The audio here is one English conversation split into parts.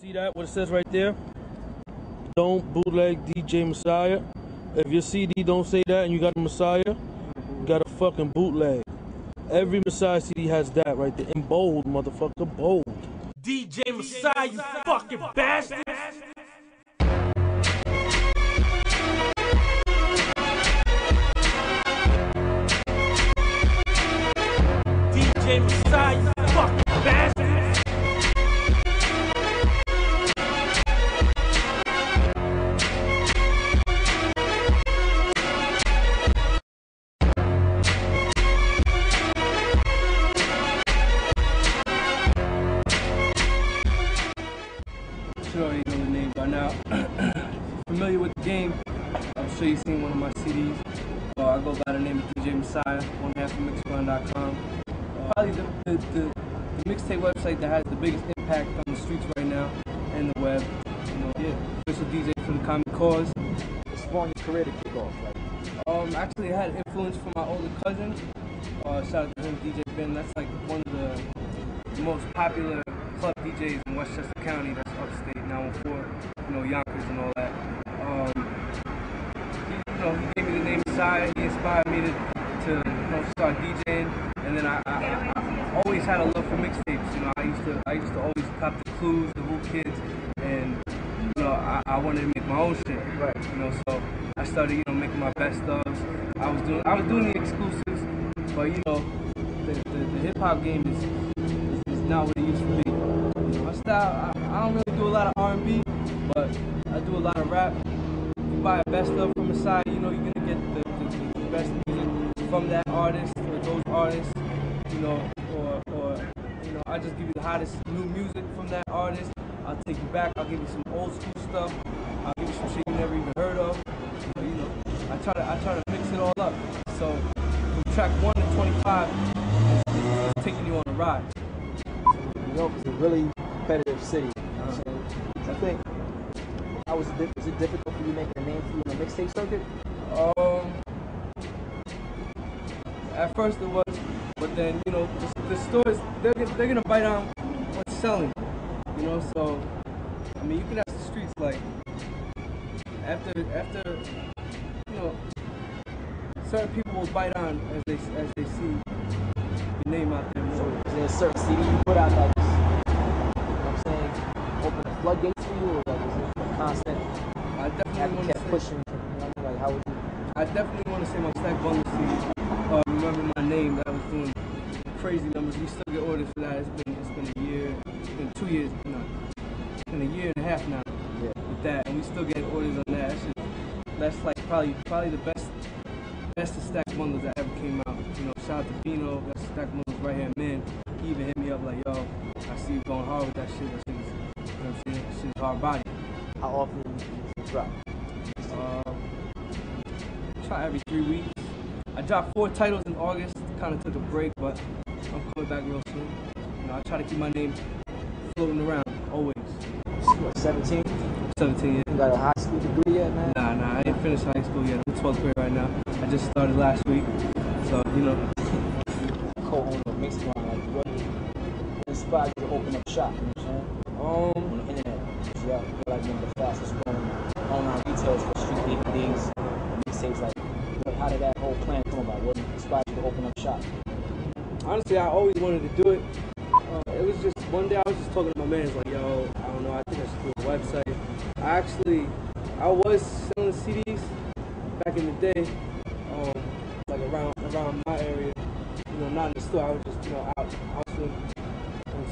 See that? What it says right there? Don't bootleg DJ Messiah. If your CD don't say that and you got a Messiah, you got a fucking bootleg. Every Messiah CD has that right there in bold, motherfucker, bold. DJ Messiah, you fucking bastard! DJ Messiah, you fucking bastard! Sure you know the name by now. Familiar with the game, I'm sure you've seen one of my CDs. I go by the name of DJ Messiah, one half of mixcron.com. Probably the mixtape website that has the biggest impact on the streets right now and the web. You know, official DJ for the common cause. It's spawned your career to kick off, right? Actually, I had influence from my older cousin. Shout out to him, DJ Ben. That's like one of the most popular club DJs in Westchester County. That's upstate, 914, you know, Yonkers and all that. He gave me the name Messiah. He inspired me to start DJing, and then I always had a love for mixtapes. You know, I used to always cop the Clues, the Who Kids, and you know, I wanted to make my own shit. Right. You know, so I started, making my best ofs. I was doing the exclusives, but you know, the hip hop game is not what it used to be. My style, I don't really do a lot of R&B, but I do a lot of rap. If you buy a best of from Messiah, you know you're gonna get the best music from that artist or those artists, or I just give you the hottest new music from that artist. I'll take you back. I'll give you some old school stuff. I'll give you some shit you never even heard of. So, I try to mix it all up. So from track 1 to 25, it's taking you on a ride. New York is a really competitive city. So I think, was it difficult for you making a name for you on the mixtape circuit? At first it was, but then the stores they're gonna bite on what's selling. So I mean you can ask the streets like after certain people will bite on as they see your name out there more. So is there a certain CD you put out that just, open the floodgates for you, or like is it a constant? I definitely want to kept pushing. Like how would you? I definitely want to say my Stack Bundle CD. Remember my name that I was doing crazy numbers. We still get orders for that. It's been a year, it's been 2 years, no, it's been a year and a half now with that, and we still get orders on that. That's like probably the best of Stack Bundles that ever came out. Shout out to Bino, that's Stack Bundles right here, man. He even hit me up like, yo, I see you going hard with that shit. That shit is, that shit is hard body. How often do you drop? Try every 3 weeks. I dropped 4 titles in August, kind of took a break, but I'm coming back real soon. I try to keep my name floating around, always. What, 17? 17, yeah. You got a high school degree yet, man? Nah, I ain't finished high school yet. I'm in 12th grade right now. I just started last week, so, Co-owner of Mixcron, like, what inspired you to open up shop, you know what I'm saying? On the internet. So, yeah, you're like one of the fastest growing online retailers for street DVDs, mixtapes, like, how did that whole plan come about? What inspired you to open up shop? Honestly, I always wanted to do it. It was just one day I was just talking to my man. It's like, yo, I don't know. I think I should do a website. I was selling CDs back in the day, like around my area. Not in the store. I was just out hustling.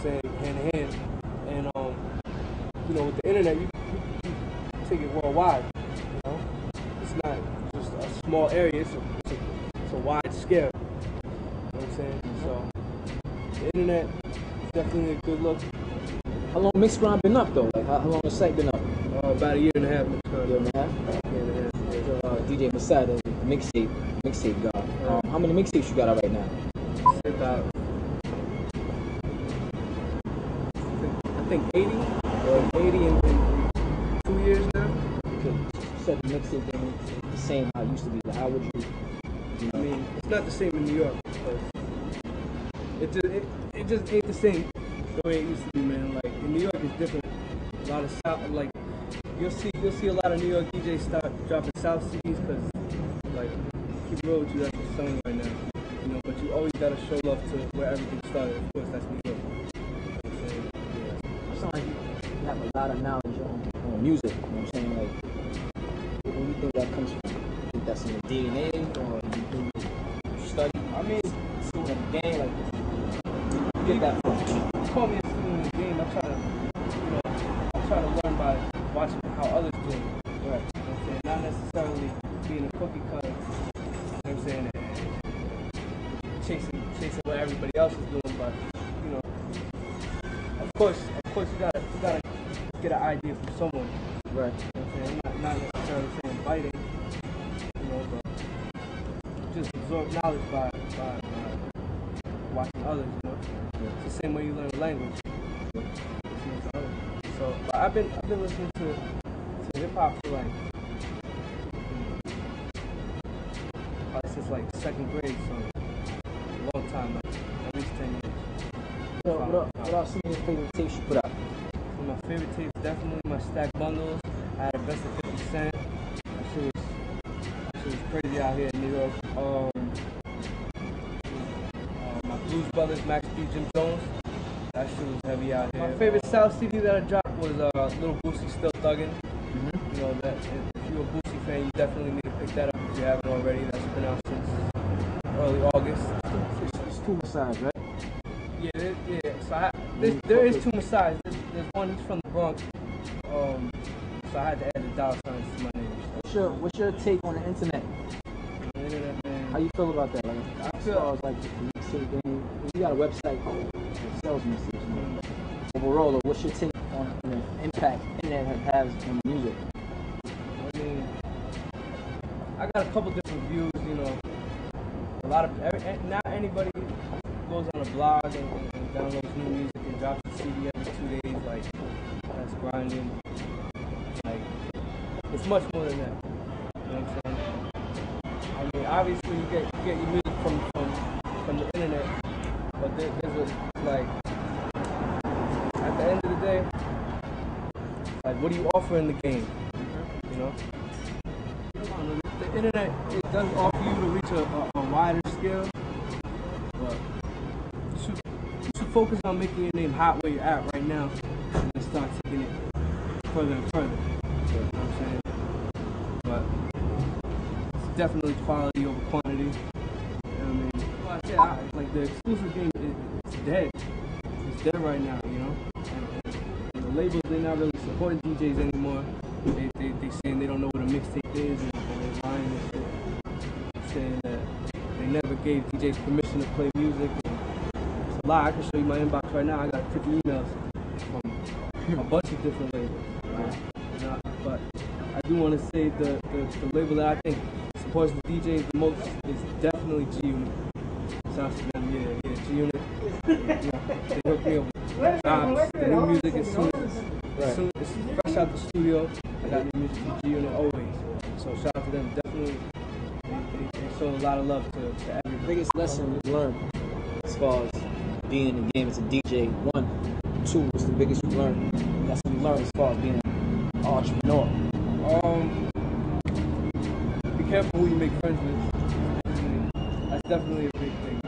Hand in hand. And with the internet, you take it worldwide. It's not just a small area. It's a wide scale. So the internet is definitely a good look. How long Mixcron been up though? Like how long the site been up? About a year and a half. DJ Messiah, the mixtape guy. How many mixtapes you got out right now? About I think 80. 80 in 2 years now. Okay. You said the mixtape game is the same how it used to be. How would you? I mean, it's not the same in New York. It just ain't the same the way it used to be, man. Like in New York, it's different. A lot of South, like you'll see a lot of New York DJs start dropping South CDs because, like, keep real with you, that's what's selling right now. You know, but you always gotta show love to where everything started. Of course, that's New York. You know what I'm saying? Yeah. It sounds like you have a lot of knowledge on music. You know what I'm saying? Like, where do you think that comes from? You think that's in the DNA, or you think you study? I mean, student of the game, like, you get that from? You call me a student in the game. I try to learn by watching how others do it. Right. You know what I'm saying? Not necessarily being a cookie cutter. You know what I'm saying? Chasing what everybody else is doing, but you know, of course, you gotta get an idea from someone. Right. You know what I'm saying? I'm not necessarily saying biting, you know, but just absorb knowledge by watching others. You know, it's the same way you learn a language. Listening to others. So I've been listening to hip hop for like probably since like second grade, so a long time, like at least 10 years. So what are some of your favorite tapes you put out? So my favorite tapes, definitely my Stack Bundles. I had a best of 50 Cent. That shit was crazy out here in New York. My Blues Brothers, Max B, Jim Jones. That shit was heavy out here. My favorite South CD that I dropped was Little Boosie, Still Thuggin'. Mm-hmm. You know, that if you're a Boosie fan, you definitely need to pick that up if you haven't already. That's been out since early August. It's two sides, right? Yeah. So there is two Messiahs. There's one, he's from the Bronx. So I had to add the dollar signs to my name. What's your take on the internet? The internet, man. How you feel about that? Like, as far as like the mixtape game, you got a website that sells mixtapes. Overall, though, what's your take on the impact internet has on music? I mean, I got a couple different views. You know, a lot of not anybody goes on a blog and downloads new music and drops a CD every 2 days. Like, that's grinding. Like, it's much more than that. You know what I'm saying? I mean, obviously you get your music from the internet, but there's like, at the end of the day, like, what do you offer in the game? You know? The internet, it does offer you to reach a wider scale, but you should focus on making your name hot where you're at right now and start taking it further and further. You know what I'm saying? But it's definitely quality over quantity. You know what I mean? Well, like the exclusive game, it's dead. It's dead right now, you know? And the labels, they're not really supporting DJs anymore. They saying they don't know what a mixtape is, and they're lying and shit. Saying that they never gave DJs permission to play music. It's a lie. I can show you my inbox right now. I got 50 emails from a bunch of different labels. Right? But I do want to say the label that I think supports the DJs the most is definitely G-Unit. Shout out to them, yeah, G-Unit. They hooked me up with jobs, the new music as soon as it's fresh out the studio. I got new music from G-Unit always. So shout out to them, definitely. They show a lot of love to everybody. The biggest lesson you learned as far as being in the game as a DJ, 1, 2, what's the biggest you learned? Lesson you learned as far as being an entrepreneur? Be careful who you make friends with. That's definitely a big thing.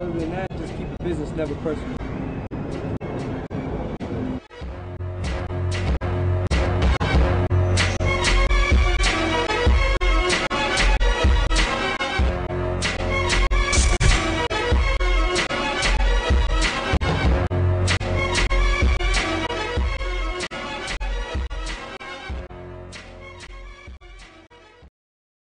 Other than that, just keep the business never personal.